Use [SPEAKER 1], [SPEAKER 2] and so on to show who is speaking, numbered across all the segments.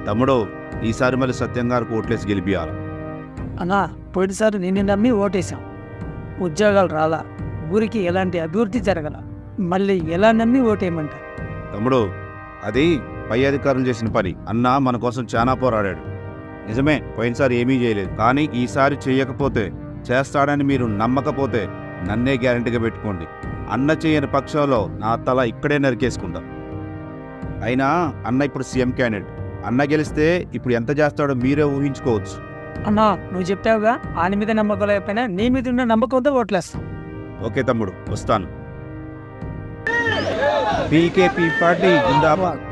[SPEAKER 1] తమ్ముడు, ఈసారి మళ్ళీ సత్యం గారికి ఓట్లేసి గెలిపియాలి.
[SPEAKER 2] అన్నా పోయినసారి నిన్ను నమ్మి ఓటేశాం, ఉద్యోగాలు రాలా, ఊరికి ఎలాంటి అభివృద్ధి జరగల, మళ్ళీ ఎలా నమ్మి ఓటేయమంట?
[SPEAKER 1] తమ్ముడు, అది పై అధికారులు చేసిన పని. అన్న మన కోసం చాలా పోరాడాడు. నిజమే, పోయినసారి ఏమీ చేయలేదు, కానీ ఈసారి చేయకపోతే చేస్తాడని మీరు నమ్మకపోతే నన్నే గ్యారంటీగా పెట్టుకోండి. అన్న చేయని పక్షంలో నా తల ఇక్కడే నరికేసుకుంటాం. అయినా అన్న ఇప్పుడు సీఎం క్యాండిడేట్. అన్న గెలిస్తే ఇప్పుడు ఎంత చేస్తాడో మీరే ఊహించుకోవచ్చు.
[SPEAKER 2] అన్నా నువ్వు చెప్పావుగా, ఆయన మీద నమ్మకం లేకపోయినా నీ మీద ఉన్న నమ్మకంతో ఓట్లేస్తాం.
[SPEAKER 1] ఓకే తమ్ముడు, వస్తాను. బీకేపీ పార్టీ జిందాబాద్.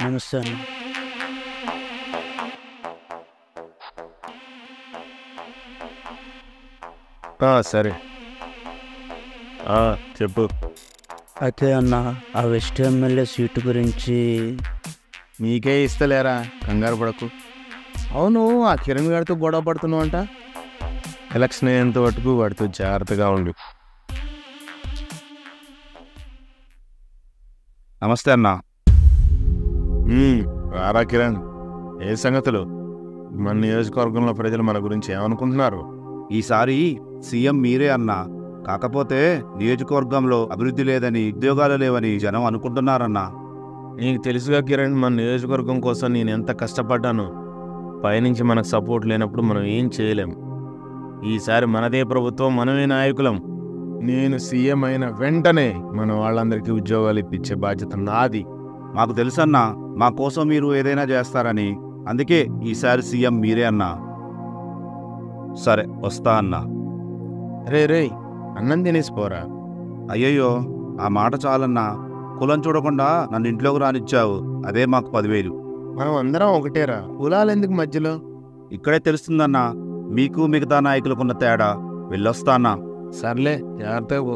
[SPEAKER 2] నమస్తే
[SPEAKER 3] సరే చెప్పు.
[SPEAKER 4] అయితే అన్న, ఆ వెస్ట్ ఎమ్మెల్యే సీటు గురించి
[SPEAKER 3] నీకే ఇస్తలేరా, కంగారు పడకు. అవును, ఆ కిరణ్ గారితో గొడవ పడుతున్నావు అంట. ఎలక్షన్ అయ్యేంత వరకు వాడితో జాగ్రత్తగా ఉండు.
[SPEAKER 1] నమస్తే అన్న.
[SPEAKER 3] రారా కిరణ్, ఏ సంగతులు? మన నియోజకవర్గంలో ప్రజలు మన గురించి ఏమనుకుంటున్నారు?
[SPEAKER 1] ఈసారి సీఎం మీరే అన్నా. కాకపోతే నియోజకవర్గంలో అభివృద్ధి లేదని, ఉద్యోగాలు లేవని జనం అనుకుంటున్నారన్నా.
[SPEAKER 3] నీకు తెలుసుగా కిరణ్, మన నియోజకవర్గం కోసం నేను ఎంత కష్టపడ్డాను. పైనుంచి మనకు సపోర్ట్ లేనప్పుడు మనం ఏం చేయలేం. ఈసారి మనదే ప్రభుత్వం, మనమే నాయకులం. నేను సీఎం అయిన వెంటనే మన వాళ్ళందరికీ ఉద్యోగాలు ఇప్పించే బాధ్యత నాది.
[SPEAKER 1] మాకు తెలుసన్నా, మా కోసం మీరు ఏదైనా చేస్తారని. అందుకే ఈసారి సీఎం మీరే అన్నా. సరే, వస్తా అన్నా.
[SPEAKER 3] రే అన్నం తినేసిపోరా.
[SPEAKER 1] అయ్యయ్యో, ఆ మాట చాలన్నా. కులం చూడకుండా నన్ను ఇంట్లోకి రానిచ్చావు, అదే మాకు 10,000.
[SPEAKER 3] మనం అందరం ఒకటేరా, కులాలు ఎందుకు మధ్యలో?
[SPEAKER 1] ఇక్కడే తెలుస్తుందన్నా మీకు మిగతా నాయకులకున్న తేడా. వెళ్ళొస్తా అన్నా.
[SPEAKER 3] సర్లే, జాగ్రత్తగా పో.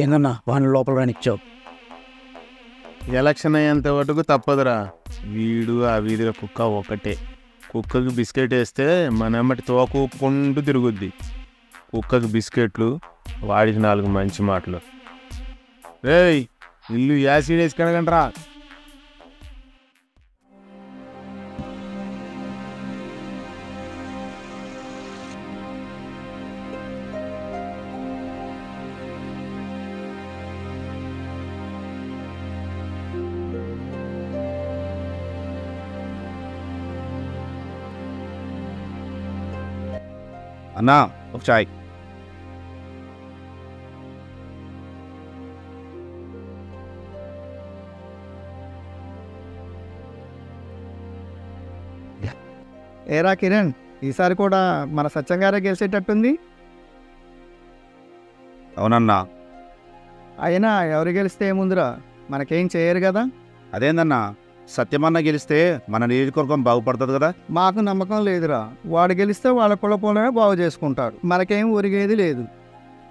[SPEAKER 4] ఏందన్నా వాడిని లోపల రానిచ్చావు?
[SPEAKER 3] ఎలక్షన్ అయ్యేంత వరకు తప్పదురా. వీడు ఆ వీధిలో కుక్క ఒకటే. కుక్కకి బిస్కెట్ వేస్తే మనమ్మటి తోకుంటూ తిరుగుద్ది. కుక్కకి బిస్కెట్లు, వాడికి 4 మంచి మాటలు. రేయ్, ఇల్లు యాసిడ్ వేసి కడగండ్రా.
[SPEAKER 1] అన్నా, ఒక చాయ్.
[SPEAKER 5] ఏరా కిరణ్, ఈసారి కూడా మన సత్యంగారే గెలిచేటట్టుంది.
[SPEAKER 1] అవునన్నా.
[SPEAKER 5] అయినా ఎవరు గెలిస్తే ఏముందిరా, మనకేం చేయరు కదా.
[SPEAKER 1] అదేందన్నా, సత్యమన్న గెలిస్తే మన నియోజకవర్గం బాగుపడుతుంది కదా.
[SPEAKER 5] మాకు నమ్మకం లేదురా. వాడు గెలిస్తే వాళ్ళ కులపోలమే బాగు చేసుకుంటాడు, మనకేం ఒరిగేది లేదు.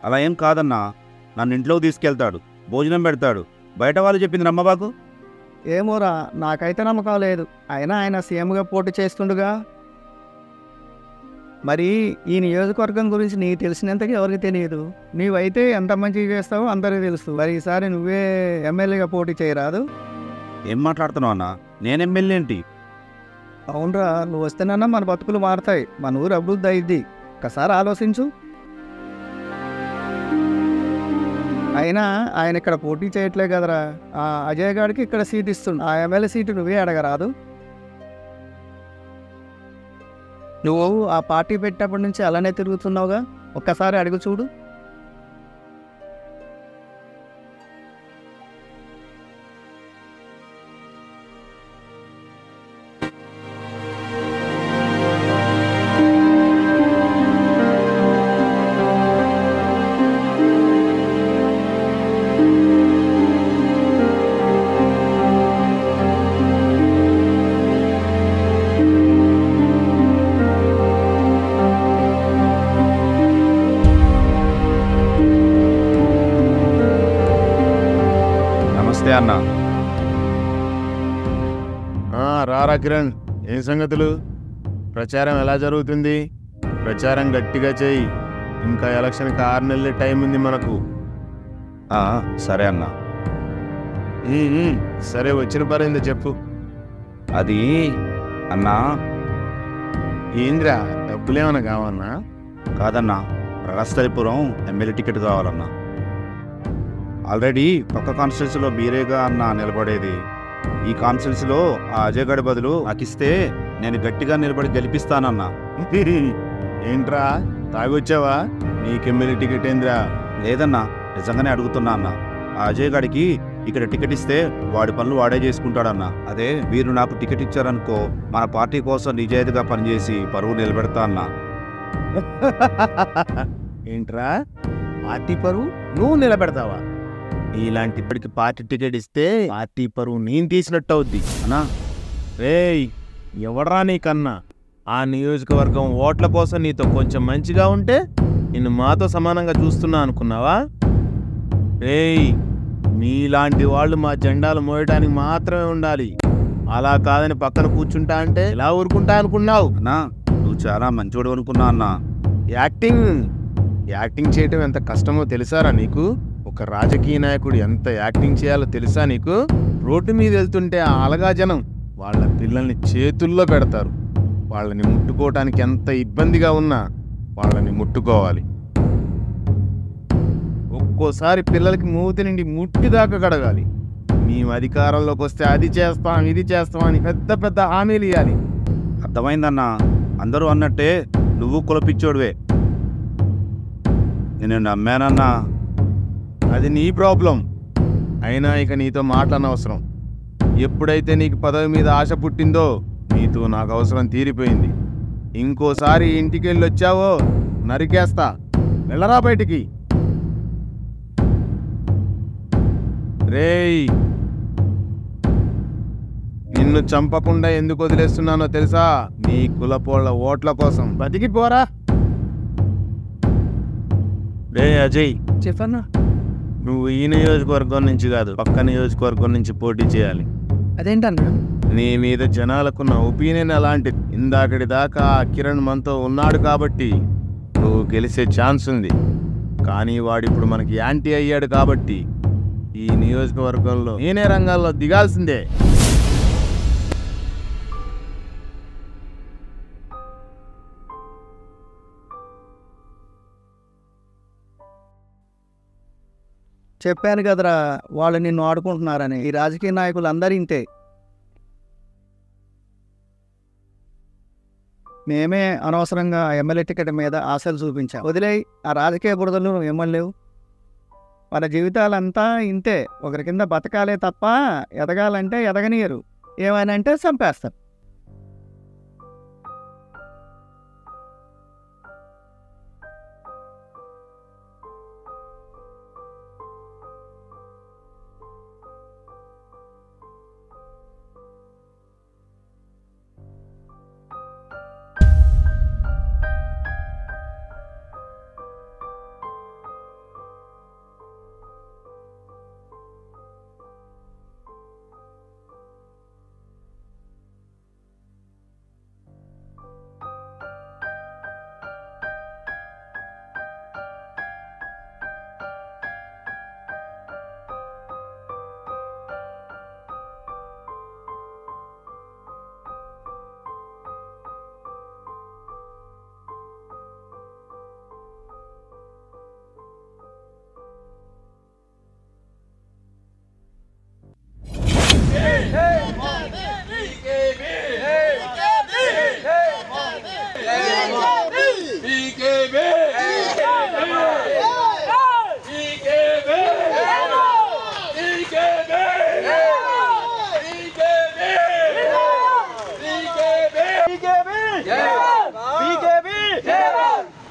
[SPEAKER 1] అలా ఏం కాదన్నా. నన్ను ఇంట్లోకి తీసుకెళ్తాడు, భోజనం పెడతాడు. బయట వాళ్ళు చెప్పింది నమ్మబాకు.
[SPEAKER 5] ఏమోరా, నాకైతే నమ్మకం లేదు. అయినా ఆయన సీఎంగా పోటీ చేస్తుండగా. మరి ఈ నియోజకవర్గం గురించి నీకు తెలిసినంతగా ఎవరికి తెలియదు. నీవైతే ఎంత మంచిగా చేస్తావో అందరికీ తెలుసు. మరి ఈసారి నువ్వే ఎమ్మెల్యేగా పోటీ చేయరాదు?
[SPEAKER 1] ఏం మాట్లాడుతున్నావు అన్నా? నేను ఎమ్మెల్యే ఏంటి?
[SPEAKER 5] అవునరా, నువ్వు వస్తేనన్నా మన బతుకులు మారుతాయి, మన ఊరు అభివృద్ధి అయింది. ఒకసారి ఆలోచించు. అయినా ఆయన ఇక్కడ పోటీ చేయట్లే కదరా. ఆ అజయ్ గారికి ఇక్కడ సీట్ ఇస్తుండు. ఆ ఎమ్మెల్యే సీటు నువ్వే అడగరాదు? నువ్వు ఆ పార్టీ పెట్టినప్పటి నుంచి అలానే తిరుగుతున్నావుగా, ఒక్కసారి అడుగు చూడు.
[SPEAKER 1] నమస్తే అన్నా.
[SPEAKER 3] రారా కిరణ్, ఏం సంగతులు? ప్రచారం ఎలా జరుగుతుంది? ప్రచారం గట్టిగా చేయి. ఇంకా ఎలక్షన్కి 6 నెలల టైం ఉంది మనకు.
[SPEAKER 1] సరే అన్నా.
[SPEAKER 3] సరే, వచ్చిన పరైందో చెప్పు.
[SPEAKER 1] అది అన్నా,
[SPEAKER 3] ఏంద్రా, డబ్బులేమన్నా కావన్నా?
[SPEAKER 1] కాదన్నా, ప్రకాశలిపురం ఎమ్మెల్యే టికెట్ కావాలన్నా. ఆల్రెడీ పక్క కాన్స్టిట్యున్సీలో మీరేగా అన్నా నిలబడేది. ఈ కాన్స్టిట్యున్సీలో ఆ అజయ్ గడి బదులు నాకు ఇస్తే నేను గట్టిగా నిలబడి గెలిపిస్తానన్నా.
[SPEAKER 3] ఏంట్రా, తాగొచ్చావా? నీకెమ్మెల్యే టికెట్ ఏంద్రా?
[SPEAKER 1] లేదన్నా, నిజంగానే అడుగుతున్నా అన్న. ఆ అజయ్ గడికి ఇక్కడ టికెట్ ఇస్తే వాడి పనులు వాడే చేసుకుంటాడన్నా. అదే మీరు నాకు టికెట్ ఇచ్చారనుకో, మన పార్టీ కోసం నిజాయితీగా పనిచేసి పరువు నిలబెడతా అన్నా.
[SPEAKER 3] ఏంట్రా, పార్టీ పరువు నువ్వు నిలబెడతావా? ఇలాంటి ఇప్పటికి పార్టీ టికెట్ ఇస్తే పార్టీ పరువు నేను తీసినట్టు అవుద్ది
[SPEAKER 1] అన్నా.
[SPEAKER 3] రేయ్, ఎవడ్రా నీకన్నా? ఆ నియోజకవర్గం ఓట్ల కోసం నీతో కొంచెం మంచిగా ఉంటే నిన్ను మాతో సమానంగా చూస్తున్నా అనుకున్నావా? రేయ్, మీలాంటి వాళ్ళు మా జెండాలు మోయడానికి మాత్రమే ఉండాలి. అలా కాదని పక్కన కూర్చుంటా అంటే ఎలా ఊరుకుంటా అనుకున్నావు?
[SPEAKER 1] అన్నా, నువ్వు చాలా మంచోడు అనుకున్నా అన్నా.
[SPEAKER 3] యాక్టింగ్ చేయటం ఎంత కష్టమో తెలుసారా నీకు? ఒక రాజకీయ నాయకుడు ఎంత యాక్టింగ్ చేయాలో తెలుసా నీకు? రోడ్డు మీద వెళ్తుంటే ఆ అలగా జనం వాళ్ళ పిల్లల్ని చేతుల్లో పెడతారు. వాళ్ళని ముట్టుకోవటానికి ఎంత ఇబ్బందిగా ఉన్నా వాళ్ళని ముట్టుకోవాలి. ఒక్కోసారి పిల్లలకి మూతి నుండి ముట్టి దాకా కడగాలి. మేము అధికారంలోకి వస్తే అది చేస్తాం, ఇది చేస్తాం అని పెద్ద పెద్ద హామీలు ఇవ్వాలి.
[SPEAKER 1] అర్థమైందన్నా. అందరూ అన్నట్టే నువ్వు కులపిచ్చోడువే. నేను నమ్మానన్నా.
[SPEAKER 3] అది నీ ప్రాబ్లం. అయినా ఇక నీతో మాట్లాడనవసరం. ఎప్పుడైతే నీకు పదవి మీద ఆశ పుట్టిందో నీతో నాకు అవసరం తీరిపోయింది. ఇంకోసారి ఇంటికి వెళ్ళి వచ్చావో నరికేస్తా. వెళ్ళరా బయటికి. రేయ్, నిన్ను చంపకుండా ఎందుకు వదిలేస్తున్నానో తెలుసా? నీ కులపోళ్ల ఓట్ల కోసం. బతికిపోరా. రే అజయ్,
[SPEAKER 2] చెప్పన్నా.
[SPEAKER 3] నువ్వు ఈ నియోజకవర్గం నుంచి కాదు, పక్క నియోజకవర్గం నుంచి పోటీ చేయాలి.
[SPEAKER 2] అదేంటన్నా?
[SPEAKER 3] నీ మీద జనాలకున్న ఒపీనియన్ అలాంటిది. ఇందాకటి దాకా కిరణ్ మనతో ఉన్నాడు కాబట్టి నువ్వు గెలిచే ఛాన్స్ ఉంది. కానీ వాడిప్పుడు మనకి యాంటీ అయ్యాడు కాబట్టి ఈ నియోజకవర్గంలో నేనే రంగాల్లో దిగాల్సిందే.
[SPEAKER 5] చెప్పాను కదరా, వాళ్ళు నిన్ను ఆడుకుంటున్నారని. ఈ రాజకీయ నాయకులు అందరూ ఇంతే. మేమే అనవసరంగా ఎమ్మెల్యే టికెట్ మీద ఆశలు చూపించాం. వదిలేయి, ఆ రాజకీయ బురదలు ఎమ్మెల్యేవు. మన జీవితాలంతా ఇంతే. ఒకరి కింద బతకాలే తప్ప ఎదగాలంటే ఎదగనీయరు. ఏమైనా అంటే చంపేస్తారు.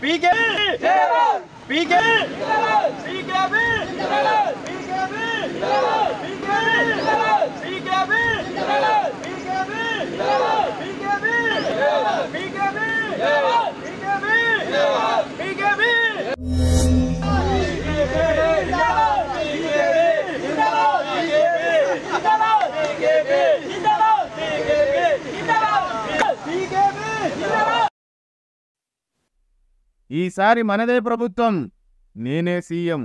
[SPEAKER 6] BKB
[SPEAKER 3] ఈసారి మనదే ప్రభుత్వం, నేనే సీఎం.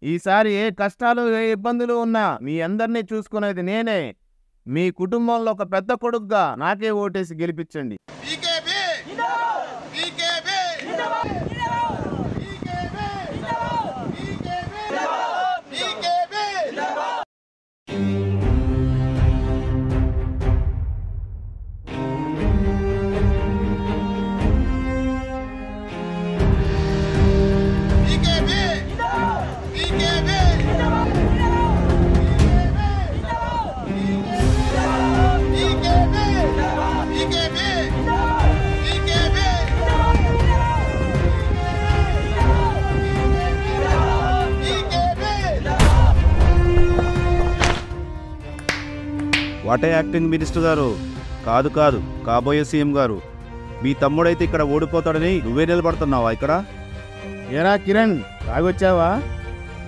[SPEAKER 3] ఈసారి ఏ కష్టాలు ఏ ఇబ్బందులు ఉన్నా మీ అందరినీ చూసుకునేది నేనే. మీ కుటుంబంలో ఒక పెద్ద కొడుకుగా నాకే ఓటేసి గెలిపించండి.
[SPEAKER 1] వాటే యాక్టింగ్ మినిస్టర్ గారు. కాదు కాదు, కాబోయే సీఎం గారు. మీ తమ్ముడైతే ఇక్కడ ఓడిపోతాడని నువ్వే నిలబడుతున్నావా ఇక్కడ?
[SPEAKER 3] ఏరా కిరణ్, తాగొచ్చావా?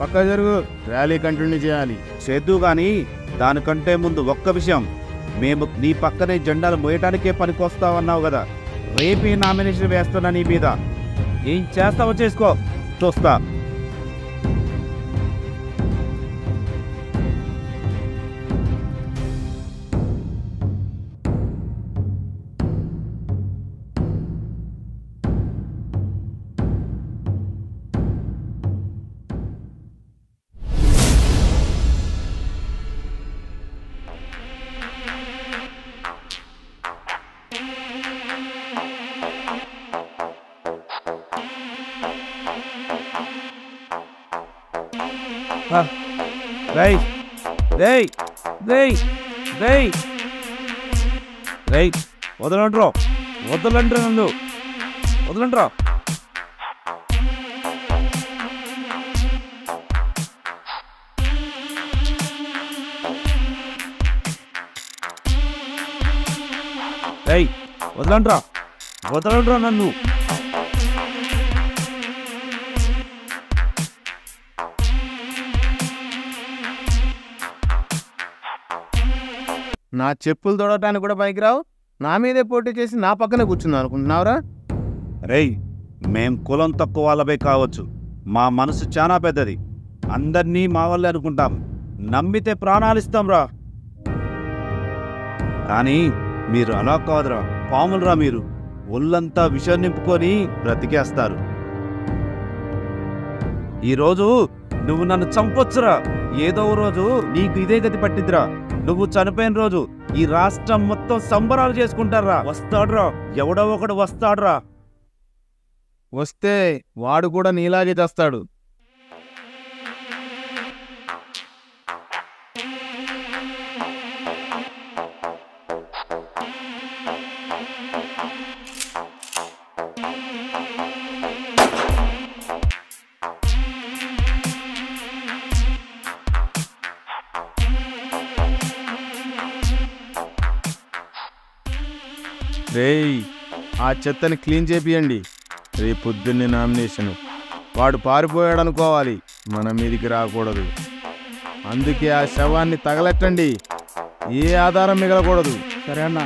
[SPEAKER 3] పక్క జరుగు, ర్యాలీ కంటిన్యూ చేయాలి.
[SPEAKER 1] చేద్దు గాని దానికంటే ముందు ఒక్క విషయం. మేము నీ పక్కనే జెండాలు మోయటానికే పనికొస్తావన్నావు కదా. రేపే నామినేషన్ వేస్తున్నా నీ మీద. ఏం చేస్తావో చేసుకో, చూస్తా. రేయ్ రేయ్ రేయ్ రేయ్ రేయ్ వదలంట్రా, వదలంట్రా, నన్ను వదలంట్రా. రేయ్ వదలంట్రా, వదలంట్రా నన్ను.
[SPEAKER 3] నా చెప్పులు తొడటానికి కూడా పనికిరావు. నా మీదే పోటీ చేసి నా పక్కనే కూర్చుందాం అనుకుంటున్నావురా?
[SPEAKER 1] రేయ్, మేం కులం తక్కువ వాళ్ళపై కావచ్చు, మా మనసు చాలా పెద్దది. అందరినీ మా వాళ్ళే అనుకుంటాం. నమ్మితే ప్రాణాలిస్తాం రా. కానీ మీరు అలా కాదురా, పాములరా మీరు. ఒళ్ళంతా విషం నింపుకొని బ్రతికేస్తారు. ఈరోజు నువ్వు నన్ను చంపొచ్చురా. ఏదో రోజు నీకు ఇదే గతి పట్టిద్దిరా. నువ్వు చనిపోయిన రోజు ఈ రాష్ట్రం మొత్తం సంబరాలు చేసుకుంటారా. వస్తాడ్రా, ఎవడో ఒకడు వస్తాడ్రా.
[SPEAKER 3] వస్తే వాడు కూడా నీలాగే చేస్తాడు. రేయ్, ఆ చెత్తని క్లీన్ చేపియండి. రేపు పొద్దున్నే నామినేషను. వాడు పారిపోయాడు అనుకోవాలి, మన మీదికి రాకూడదు. అందుకే ఆ శవాన్ని తగలెట్టండి, ఏ ఆధారం మిగలకూడదు.
[SPEAKER 5] సరే అన్న.